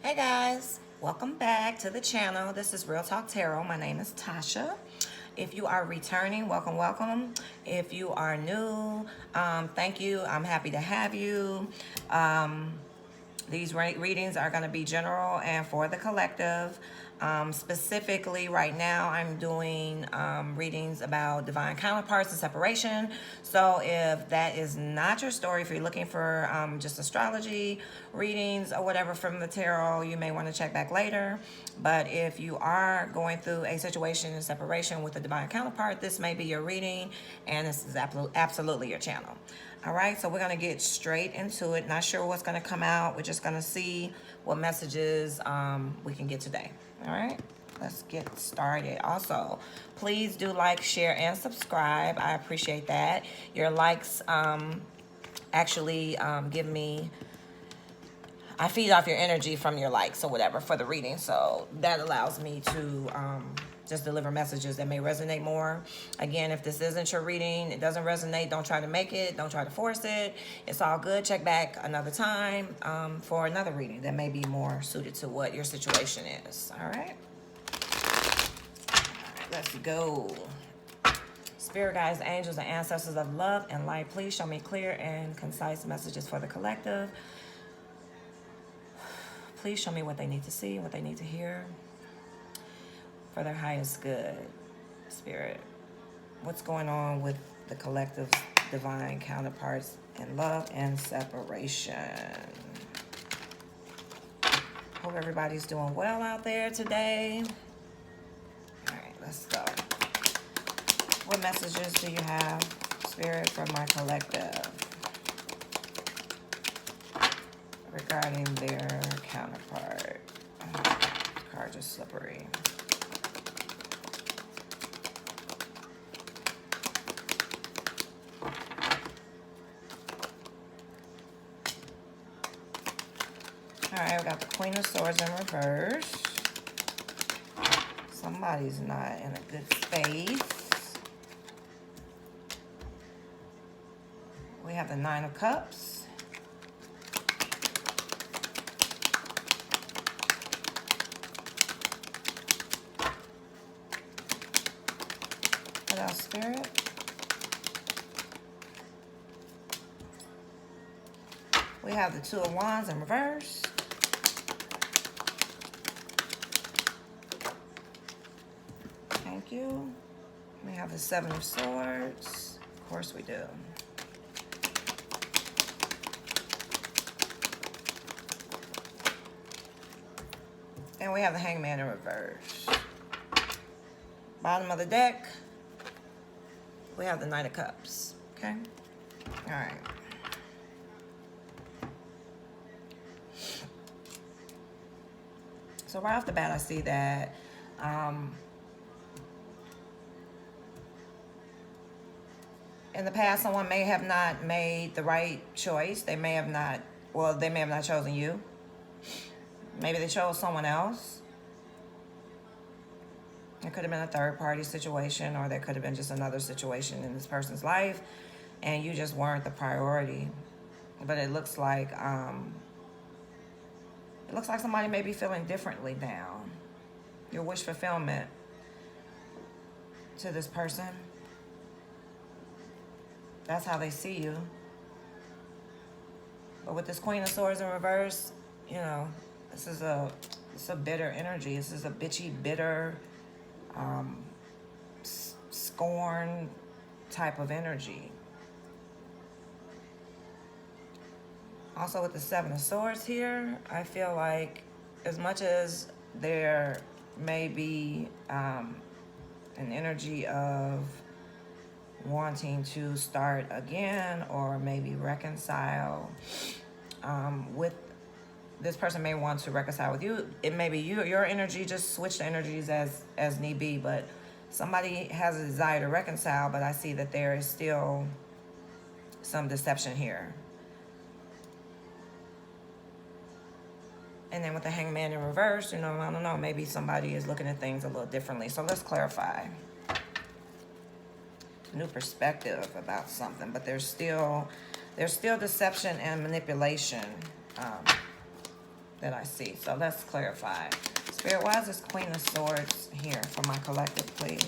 Hey guys, welcome back to the channel. This is Real Talk Tarot. My name is Tasha. If you are returning, welcome, welcome. If you are new, thank you. I'm happy to have you. These readings are going to be general and for the collective. Specifically, right now, I'm doing readings about divine counterparts and separation. So, if that is not your story, if you're looking for just astrology readings or whatever from the tarot, you may want to check back later. But if you are going through a situation in separation with a divine counterpart, this may be your reading, and this is absolutely your channel. All right, so we're going to get straight into it. Not sure what's going to come out. We're just going to see what messages we can get today. All right, let's get started. Also, please do like, share, and subscribe. I appreciate that. Your likes actually give me, I feed off your energy from your likes or whatever for the reading. So that allows me to just deliver messages that may resonate more. Again, if this isn't your reading, it doesn't resonate, don't try to make it, don't try to force it. It's all good. Check back another time for another reading that may be more suited to what your situation is. All right, let's go. Spirit guides, angels, and ancestors of love and light, please show me clear and concise messages for the collective. Please show me what they need to see, what they need to hear for their highest good. Spirit, what's going on with the collective's divine counterparts in love and separation? Hope everybody's doing well out there today. All right, let's go. What messages do you have, Spirit, for my collective regarding their counterpart? Cards are slippery. All right, we got the Queen of Swords in reverse. Somebody's not in a good space. We have the Nine of Cups. What else, Spirit? We have the Two of Wands in reverse. Thank you. We have the Seven of Swords. Of course we do. And we have the Hangman in reverse. Bottom of the deck, we have the Knight of Cups. Okay? All right. So right off the bat, I see that in the past, someone may have not made the right choice. They may have not, well, they may have not chosen you. Maybe they chose someone else. It could have been a third-party situation, or there could have been just another situation in this person's life, and you just weren't the priority. But it looks like somebody may be feeling differently now. Your wish fulfillment to this person. That's how they see you. But with this Queen of Swords in reverse, you know, it's a bitter energy. This is a bitchy, bitter, scorn type of energy. Also with the Seven of Swords here, I feel like as much as there may be an energy of wanting to start again or maybe reconcile with this person, may want to reconcile with you. It may be your energy, just switch the energies as need be, but somebody has a desire to reconcile, but I see that there is still some deception here. And then with the Hangman in reverse, you know, I don't know, maybe somebody is looking at things a little differently. So let's clarify. New perspective about something, but there's still deception and manipulation that I see. So let's clarify. Spirit, why is this Queen of Swords here for my collective, please?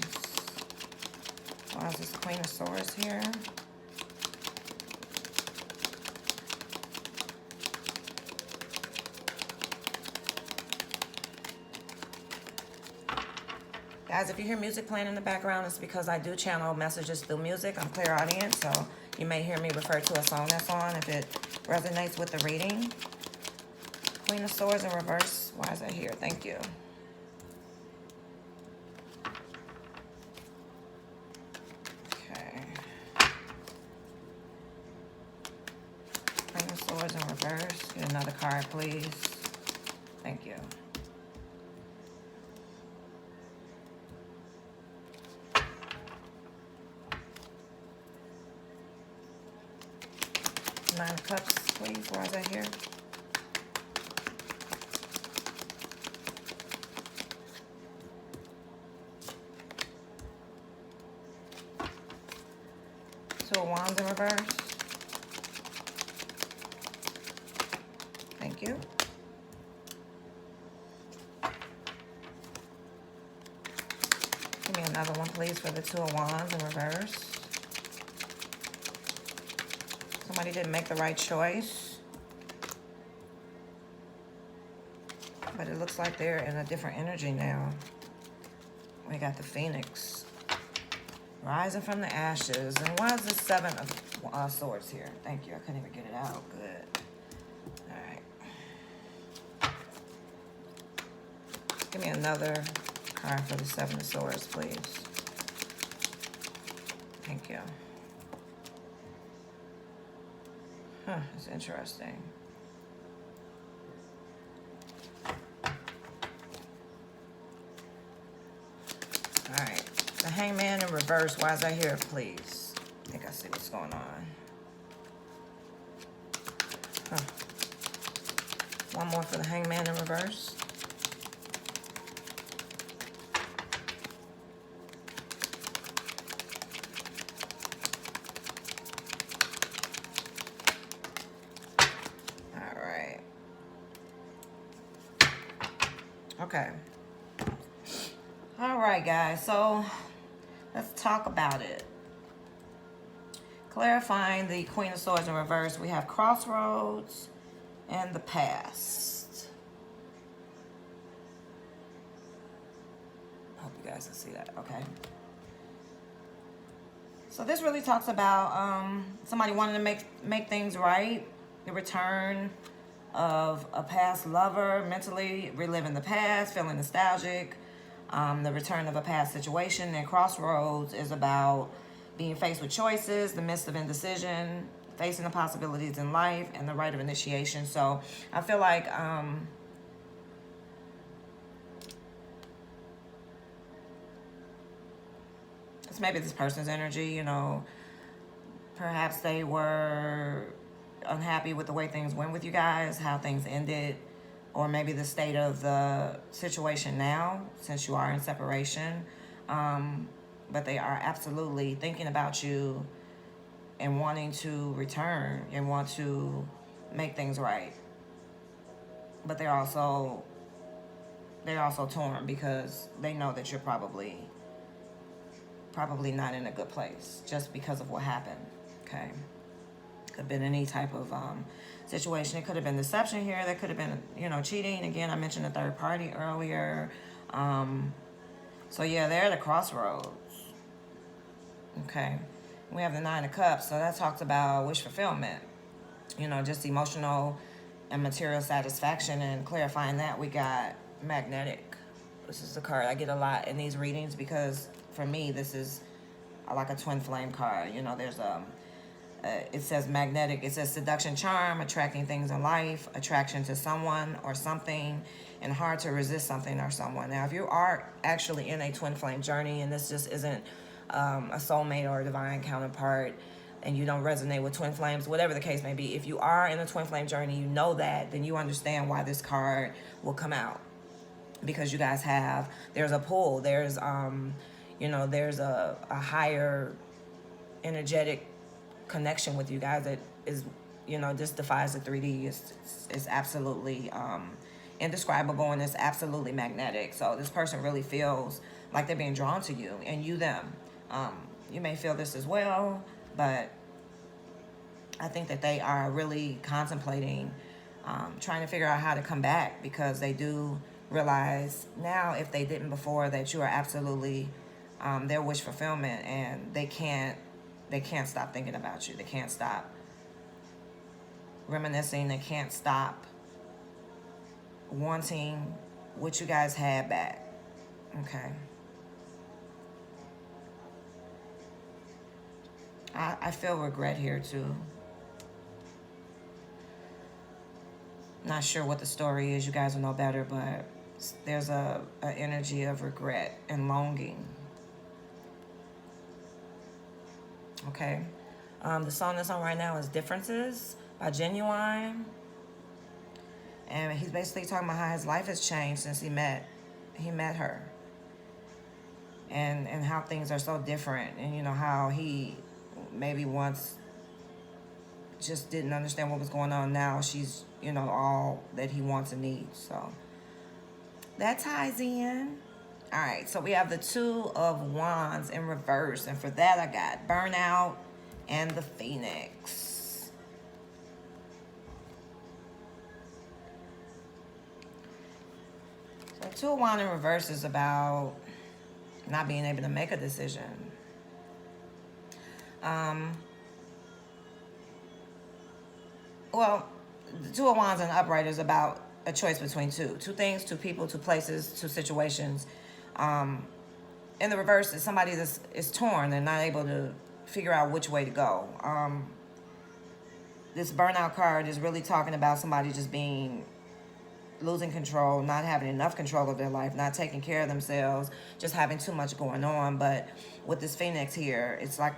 Why is this Queen of Swords here? Guys, if you hear music playing in the background, it's because I do channel messages through music. I'm clairaudient, so you may hear me refer to a song that's on if it resonates with the reading. Queen of Swords in reverse. Why is that here? Thank you. Okay. Queen of Swords in reverse. Get another card, please. Thank you. Nine of Cups, please. Why is that here? Two of Wands in reverse. Thank you. Give me another one, please, for the Two of Wands in reverse. Somebody didn't make the right choice. But it looks like they're in a different energy now. We got the Phoenix. Rising from the ashes. And why is the Seven of Swords here? Thank you. I couldn't even get it out. Good. All right. Give me another card for the Seven of Swords, please. Thank you. Huh, it's interesting. All right. The Hangman in reverse. Why is that here, please? I think I see what's going on. Huh. One more for the Hangman in reverse. All right. Okay. All right, guys. So let's talk about it. Clarifying the Queen of Swords in reverse, we have Crossroads and the past. I hope you guys can see that. Okay. So this really talks about somebody wanting to make things right, the return of a past lover, mentally reliving the past, feeling nostalgic, the return of a past situation. And Crossroads is about being faced with choices, the midst of indecision, facing the possibilities in life, and the right of initiation. So I feel like it's maybe this person's energy, you know, perhaps they were unhappy with the way things went with you guys, how things ended, or maybe the state of the situation now, since you are in separation. But they are absolutely thinking about you and wanting to return and want to make things right. But they're also torn because they know that you're probably not in a good place just because of what happened. Okay. Could have been any type of situation. It could have been deception here. There could have been, you know, cheating. Again, I mentioned a third party earlier. So yeah, they're at a crossroads. Okay. We have the Nine of Cups. So that talks about wish fulfillment. You know, just emotional and material satisfaction. And clarifying that, we got Magnetic. This is a card I get a lot in these readings because for me, this is like a twin flame card. You know, there's it says magnetic. It says seduction, charm, attracting things in life, attraction to someone or something, and hard to resist something or someone. Now, if you are actually in a twin flame journey and this just isn't a soulmate or a divine counterpart, and you don't resonate with twin flames, whatever the case may be, if you are in a twin flame journey, you know that, then you understand why this card will come out. Because you guys there's a pull, there's, you know, there's a higher energetic connection with you guys that is you know, this defies the 3D. It's absolutely indescribable, and it's absolutely magnetic. So this person really feels like they're being drawn to you, and you them. You may feel this as well, but I think that they are really contemplating trying to figure out how to come back, because they do realize now, if they didn't before, that you are absolutely their wish fulfillment, and they can't stop thinking about you. They can't stop reminiscing. They can't stop wanting what you guys had back. Okay. I feel regret here too. Not sure what the story is. You guys will know better, but there's a energy of regret and longing. Okay. The song that's on right now is Differences by Genuine. And he's basically talking about how his life has changed since he met her. And how things are so different. And you know, how he maybe once just didn't understand what was going on. Now she's, you know, all that he wants and needs. So that ties in. All right, so we have the Two of Wands in reverse. And for that, I got Burnout and the Phoenix. So Two of Wands in reverse is about not being able to make a decision. Well, the Two of Wands in the upright is about a choice between two things, two people, two places, two situations. In the reverse is somebody that is torn and not able to figure out which way to go. This burnout card is really talking about somebody just losing control, not having enough control of their life, not taking care of themselves, just having too much going on. But with this Phoenix here, it's like,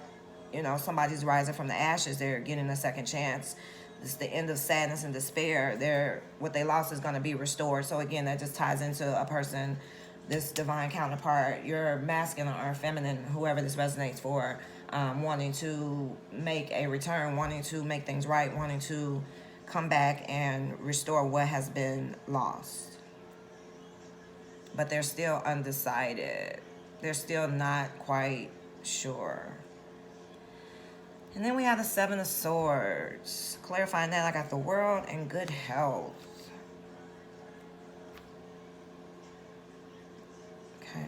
you know, somebody's rising from the ashes. They're getting a second chance. It's the end of sadness and despair. What they lost is going to be restored. So again, that just ties into a person, this divine counterpart, your masculine or feminine, whoever this resonates for, wanting to make a return, wanting to make things right, wanting to come back and restore what has been lost. But they're still undecided. They're still not quite sure. And then we have the Seven of Swords. Clarifying that, I got the World and good health. Okay.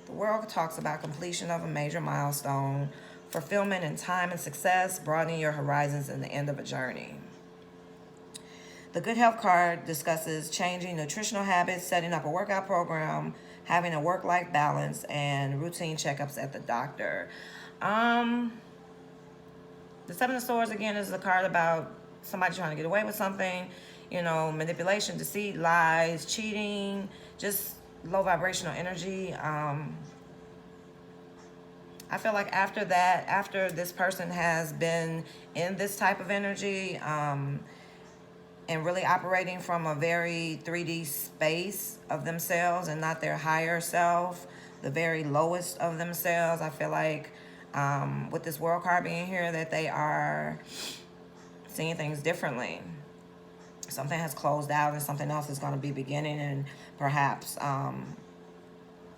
The World talks about completion of a major milestone, fulfillment in time and success, broadening your horizons, and the end of a journey. The Good Health card discusses changing nutritional habits, setting up a workout program, having a work-life balance, and routine checkups at the doctor. The Seven of Swords, again, is a card about somebody trying to get away with something, you know, manipulation, deceit, lies, cheating, just low vibrational energy. I feel like after that, after this person has been in this type of energy, and really operating from a very 3D space of themselves and not their higher self, the very lowest of themselves, I feel like with this World card being here, that they are seeing things differently. Something has closed out and something else is going to be beginning, and perhaps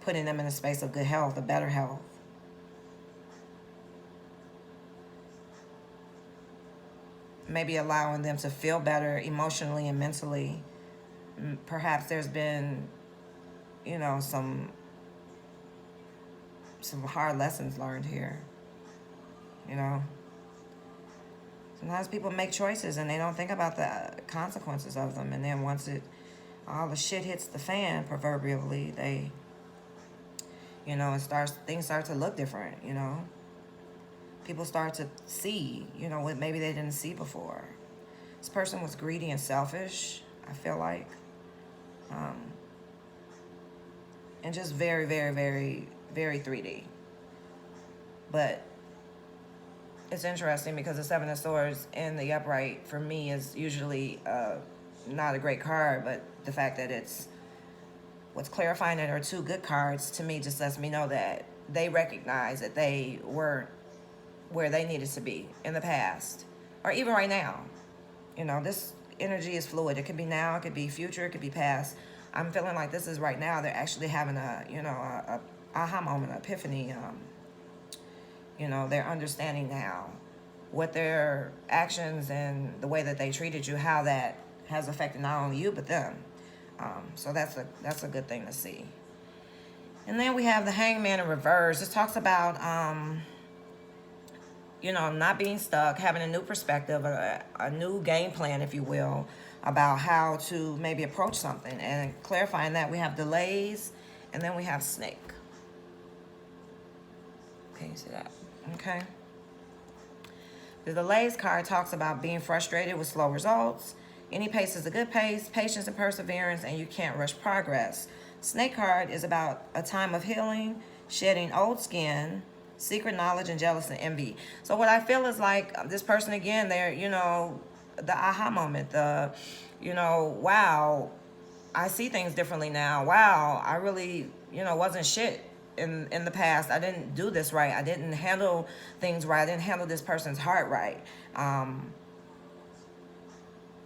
putting them in a space of good health, a better health. Maybe allowing them to feel better emotionally and mentally. Perhaps there's been, you know, some hard lessons learned here. You know, sometimes people make choices and they don't think about the consequences of them, and then once all the shit hits the fan, proverbially, they, you know, things start to look different. You know, people start to see, you know, what maybe they didn't see before. This person was greedy and selfish, I feel like, and just very, very, very, very 3D. But it's interesting because the Seven of Swords in the upright for me is usually not a great card, but the fact that it's what's clarifying that are two good cards to me just lets me know that they recognize that they weren't where they needed to be in the past, or even right now. You know, this energy is fluid. It could be now, it could be future, it could be past. I'm feeling like this is right now. They're actually having a, you know, a aha moment, epiphany. You know, they're understanding now what their actions and the way that they treated you, how that has affected not only you but them. So that's a good thing to see. And then we have the Hangman in reverse. This talks about you know, not being stuck, having a new perspective, a new game plan, if you will, about how to maybe approach something. And clarifying that, we have delays, and then we have snake. Can you see that? Okay. The delays card talks about being frustrated with slow results. Any pace is a good pace, patience and perseverance, and you can't rush progress. Snake card is about a time of healing, shedding old skin, secret knowledge, and jealous and envy. So what I feel is like this person, again, they're, you know, the aha moment, the, you know, wow, I see things differently now. Wow, I really, you know, wasn't shit in the past. I didn't do this right. I didn't handle things right. I didn't handle this person's heart right.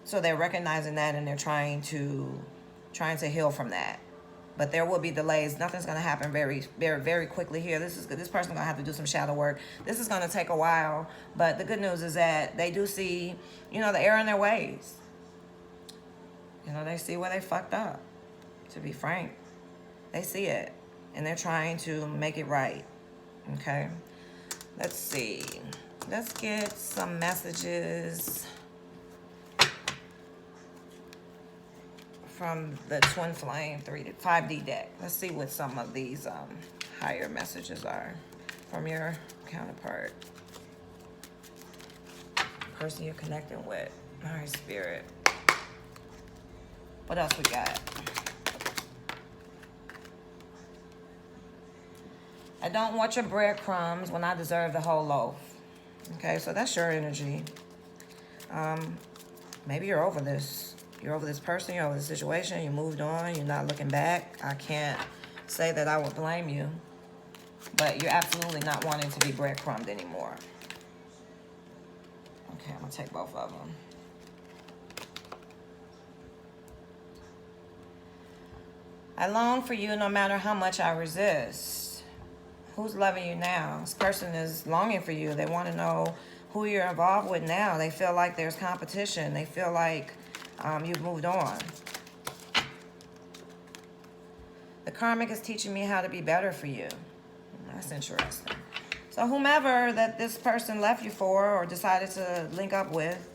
So they're recognizing that, and they're trying to heal from that. But there will be delays. Nothing's going to happen very, very, very quickly here. This person's going to have to do some shadow work. This is going to take a while. But the good news is that they do see, you know, the error in their ways. You know, they see where they fucked up, to be frank. They see it, and they're trying to make it right. Okay? Let's see. Let's get some messages from the Twin Flame 5D deck. Let's see what some of these higher messages are from your counterpart. Person you're connecting with. All right, Spirit. What else we got? I don't want your breadcrumbs when I deserve the whole loaf. Okay, so that's your energy. Maybe you're over this. You're over this person, you're over this situation, you moved on, you're not looking back. I can't say that I would blame you, but you're absolutely not wanting to be breadcrumbed anymore. Okay, I'm gonna take both of them. I long for you no matter how much I resist. Who's loving you now? This person is longing for you. They want to know who you're involved with now. They feel like there's competition. They feel like you've moved on. The karmic is teaching me how to be better for you. That's interesting. So whomever that this person left you for or decided to link up with,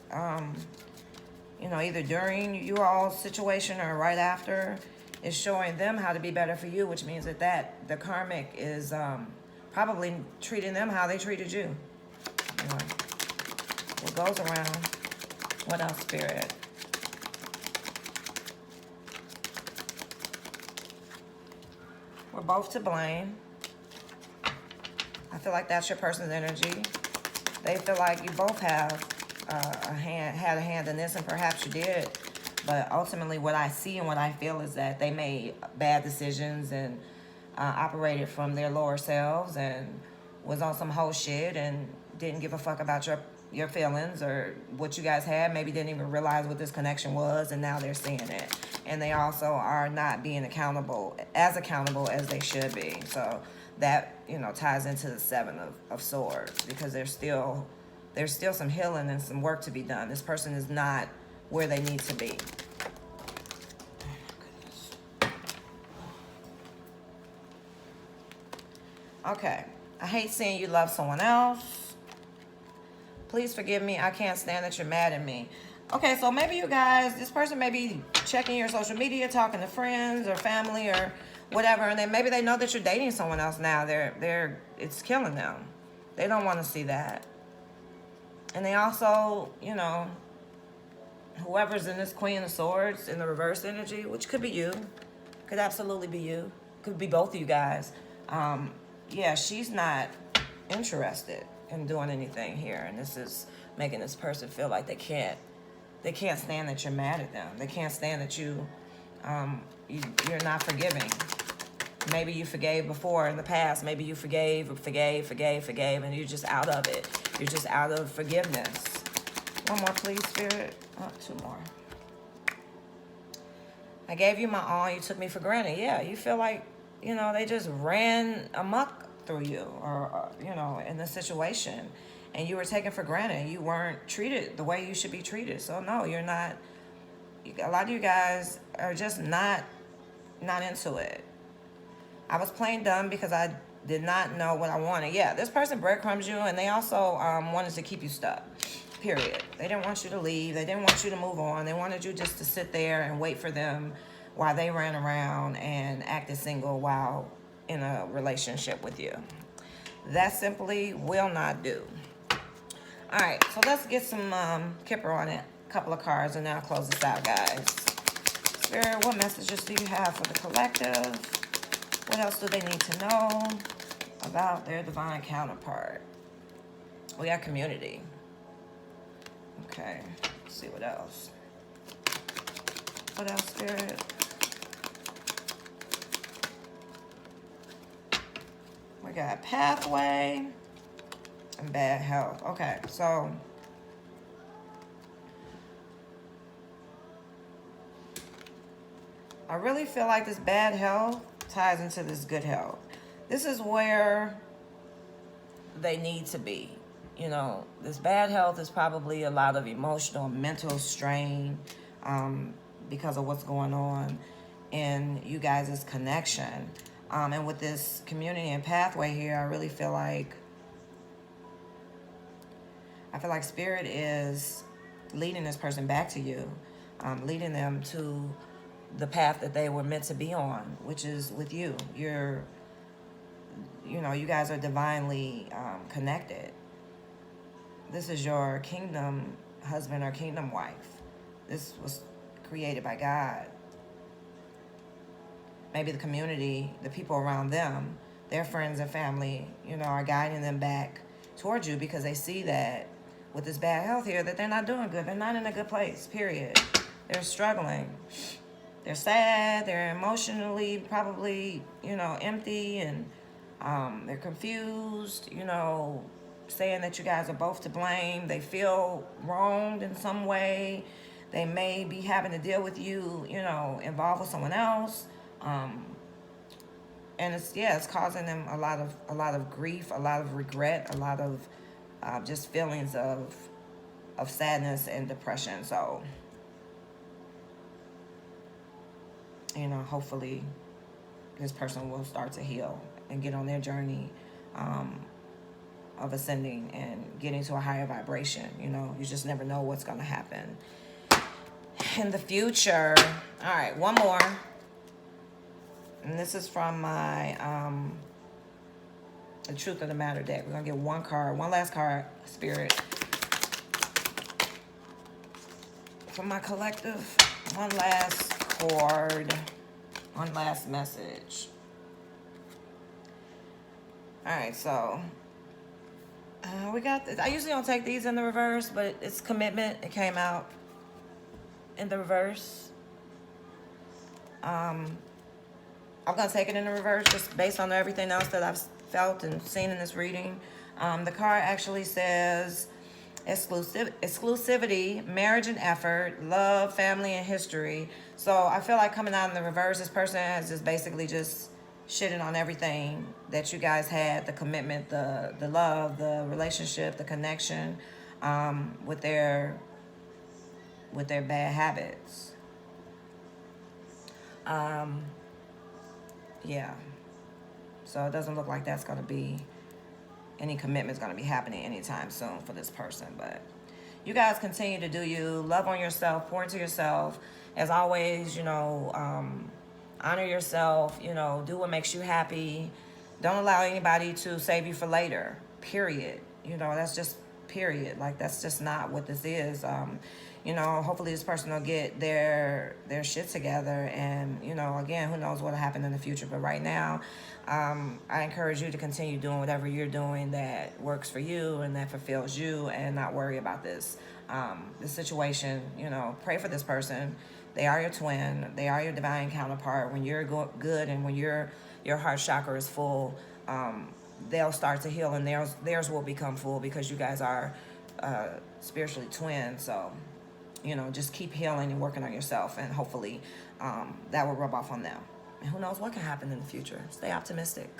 you know, either during your all's situation or right after, is showing them how to be better for you, which means that the karmic is probably treating them how they treated you. You know, what goes around. What else, Spirit? We're both to blame. I feel like that's your person's energy. They feel like you both have had a hand in this, and perhaps you did. But ultimately, what I see and what I feel is that they made bad decisions and operated from their lower selves and was on some whole shit and didn't give a fuck about your feelings or what you guys had. Maybe didn't even realize what this connection was, and now they're seeing it. And they also are not being accountable as they should be. So that, you know, ties into the Seven of Swords, because there's still some healing and some work to be done. This person is not where they need to be. Okay. I hate seeing you love someone else. Please forgive me. I can't stand that you're mad at me. Okay, so maybe you guys, this person may be checking your social media, talking to friends or family or whatever, and then maybe they know that you're dating someone else now. It's killing them. They don't want to see that. And they also, you know, whoever's in this Queen of Swords in the reverse energy, which could be you, could absolutely be you, could be both of you guys. Yeah, she's not interested in doing anything here, and this is making this person feel like they can't stand that you're mad at them. They can't stand that you're not forgiving. Maybe you forgave before in the past. Maybe you forgave, and you're just out of it. You're just out of forgiveness. One more, please, Spirit. Oh, two more. I gave you my all. You took me for granted. Yeah, you feel like, they just ran amok through you or in the situation. And you were taken for granted. You weren't treated the way you should be treated. So, no, you're not. A lot of you guys are just not into it. I was playing dumb because I did not know what I wanted. Yeah, this person breadcrumbs you, and they also wanted to keep you stuck. Period. They didn't want you to leave. They didn't want you to move on. They wanted you just to sit there and wait for them while they ran around and acted single while in a relationship with you. That simply will not do. All right, so let's get some Kipper on it. A couple of cards, and then I'll close this out, guys. Spirit, what messages do you have for the collective? What else do they need to know about their divine counterpart? We got community. Okay, let's see what else. What else, Spirit? We got pathway and bad health. Okay, so I really feel like this bad health ties into this good health. This is where they need to be. This bad health is probably a lot of emotional and mental strain because of what's going on in you guys' connection. And with this community and pathway here, I really feel like Spirit is leading this person back to you, leading them to the path that they were meant to be on, which is with you. You guys are divinely connected. This is your kingdom husband or kingdom wife. This was created by God. Maybe the community, the people around them, their friends and family, are guiding them back towards you because they see that with this bad health here that they're not doing good. They're not in a good place, period. They're struggling. They're sad. They're emotionally probably, empty, and they're confused, saying that you guys are both to blame. They feel wronged in some way. They may be having to deal with you, involved with someone else. And it's causing them a lot of grief, a lot of regret, a lot of just feelings of sadness and depression. So, hopefully this person will start to heal and get on their journey of ascending and getting to a higher vibration. You just never know what's going to happen in the future. All right, one more. And this is from my The Truth of the Matter deck. We're going to get one last card, Spirit. From my collective, one last card, one last message. All right, so we got this. I usually don't take these in the reverse, but it's commitment. It came out in the reverse. I'm going to take it in the reverse just based on everything else that I've felt and seen in this reading. The card actually says exclusivity, marriage and effort, love, family, and history. So I feel like coming out in the reverse, this person has just basically just shitting on everything that you guys had, the commitment, the love, the relationship, the connection, with their bad habits. Yeah. So it doesn't look like that's going to be, any commitment's going to be happening anytime soon for this person. But you guys continue to do you. Love on yourself. Pour into yourself. As always, honor yourself. Do what makes you happy. Don't allow anybody to save you for later. Period. That's just period. Like, that's just not what this is. Hopefully this person will get their shit together, and again, who knows what'll happen in the future. But right now, I encourage you to continue doing whatever you're doing that works for you and that fulfills you, and not worry about this situation. Pray for this person. They are your twin. They are your divine counterpart. When you're good and when your heart chakra is full, they'll start to heal, and theirs will become full, because you guys are spiritually twins. So, you know, just keep healing and working on yourself, and hopefully that will rub off on them. And who knows what can happen in the future. Stay optimistic.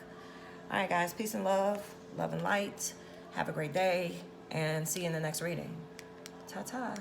All right, guys, peace and love and light. Have a great day, and see you in the next reading. Ta-ta.